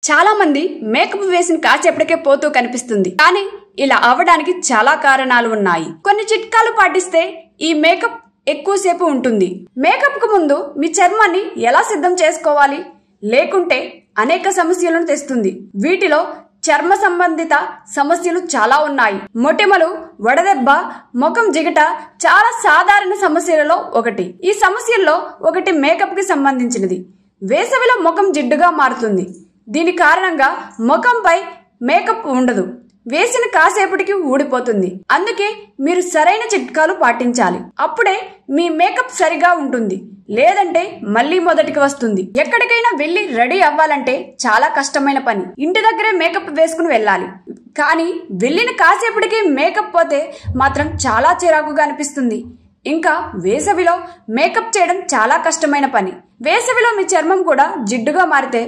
చాలా మంది మేకప్ వేసిన కాసేపటికే పోతూ కనిపిస్తుంది. కానీ ఇలా అవడానికి చాలా కారణాలు ఉన్నాయి. కొన్ని చిట్కాలు పాటిస్తే ఈ మేకప్ ఎక్కువసేపు ఉంటుంది. మేకప్ కు ముందు మీ చర్మాన్ని ఎలా సిద్ధం చేసుకోవాలి, లేకుంటే అనేక సమస్యలను తెస్తుంది. వీటిలో చర్మ సంబంధిత సమస్యలు చాలా ఉన్నాయి. మొటిమలు, వడదెబ్బ, ముఖం జిగట చాలా సాధారణ సమస్యలలో ఒకటి. ఈ సమస్యల్లో ఒకటి మేకప్ కి సంబంధించినది. వేసవిలో ముఖం జిడ్డుగా మారుతుంది. దీని కారణంగా ముఖంపై మేకప్ ఉండదు, వేసిన కాసేపటికి ఊడిపోతుంది. అందుకే మీరు సరైన చిట్కాలు పాటించాలి. అప్పుడే మీ మేకప్ సరిగా ఉంటుంది, లేదంటే మళ్ళీ మొదటికి వస్తుంది. ఎక్కడికైనా వెళ్లి రెడీ అవ్వాలంటే చాలా కష్టమైన పని. ఇంటి దగ్గరే మేకప్ వేసుకుని వెళ్ళాలి. కానీ వెళ్ళిన కాసేపటికి మేకప్ పోతే మాత్రం చాలా చిరాకుగా అనిపిస్తుంది. ఇంకా వేసవిలో మేకప్ చేయడం చాలా కష్టమైన పని. వేసవిలో మీ చర్మం కూడా జిడ్డుగా మారితే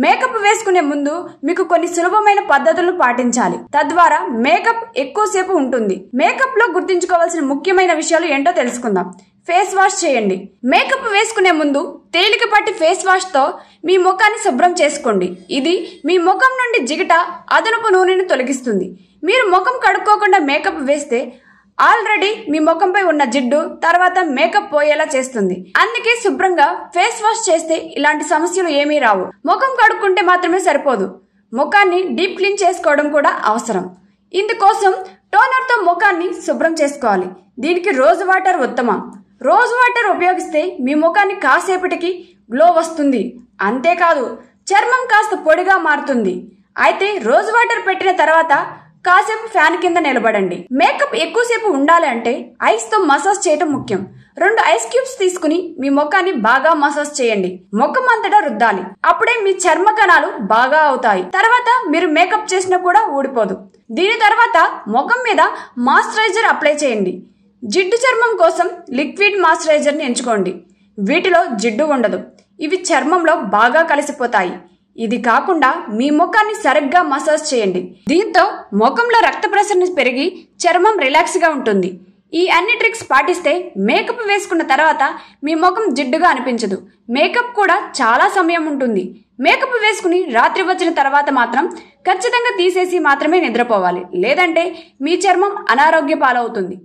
మేకప్ వేసుకునే ముందు మీకు కొన్ని సులభమైన పద్ధతులను పాటించాలి. తద్వారా మేకప్ ఎక్కువసేపు ఉంటుంది. మేకప్ లో గుర్తుంచుకోవాల్సిన ముఖ్యమైన విషయాలు ఏంటో తెలుసుకుందాం. ఫేస్ వాష్ చేయండి. మేకప్ వేసుకునే ముందు తేలికపాటి ఫేస్ వాష్ తో మీ ముఖాన్ని శుభ్రం చేసుకోండి. ఇది మీ ముఖం నుండి జిగట, అదనపు నూనెను తొలగిస్తుంది. మీరు ముఖం కడుక్కోకుండా మేకప్ వేస్తే ఆల్రెడీ మీ ముఖంపై ఉన్న జిడ్డు తర్వాత మేకప్ పోయేలా చేస్తుంది. అందుకే శుభ్రంగా ఫేస్ వాష్ చేస్తే ఇలాంటి సమస్యలు ఏమీ రావు. ముఖం కడుక్కుంటే మాత్రమే సరిపోదు, ముఖాన్ని డీప్ క్లీన్ చేసుకోవడం కూడా అవసరం. ఇందుకోసం టోనర్ తో ముఖాన్ని శుభ్రం చేసుకోవాలి. దీనికి రోజ్ వాటర్ ఉత్తమం. రోజ్ వాటర్ ఉపయోగిస్తే మీ ముఖాన్ని కాసేపటికి గ్లో వస్తుంది. అంతేకాదు చర్మం కాస్త పొడిగా మారుతుంది. అయితే రోజ్ వాటర్ పెట్టిన తర్వాత కాసేపు ఫ్యాన్ కింద నిలబడండి. మేకప్ ఎక్కువసేపు ఉండాలి అంటే ఐస్ తో మసాజ్ చేయడం ముఖ్యం. 2 ఐస్ క్యూబ్స్ తీసుకుని మీ ముఖాన్ని బాగా మసాజ్ చేయండి. ముఖం అంతటా రుద్దాలి. అప్పుడే మీ చర్మ కణాలు బాగా అవుతాయి. తర్వాత మీరు మేకప్ చేసినా కూడా ఊడిపోదు. దీని తర్వాత ముఖం మీద మాయిశ్చరైజర్ అప్లై చేయండి. జిడ్డు చర్మం కోసం లిక్విడ్ మాయిశ్చరైజర్ ని ఎంచుకోండి. వీటిలో జిడ్డు ఉండదు. ఇవి చర్మంలో బాగా కలిసిపోతాయి. ఇది కాకుండా మీ ముఖాన్ని సరిగ్గా మసాజ్ చేయండి. దీంతో ముఖంలో రక్త ప్రసరణ పెరిగి చర్మం రిలాక్స్ గా ఉంటుంది. ఈ అన్ని ట్రిక్స్ పాటిస్తే మేకప్ వేసుకున్న తర్వాత మీ ముఖం జిడ్డుగా అనిపించదు. మేకప్ కూడా చాలా సమయం ఉంటుంది. మేకప్ వేసుకుని రాత్రి వచ్చిన తర్వాత మాత్రం ఖచ్చితంగా తీసేసి మాత్రమే నిద్రపోవాలి, లేదంటే మీ చర్మం అనారోగ్య పాలవుతుంది.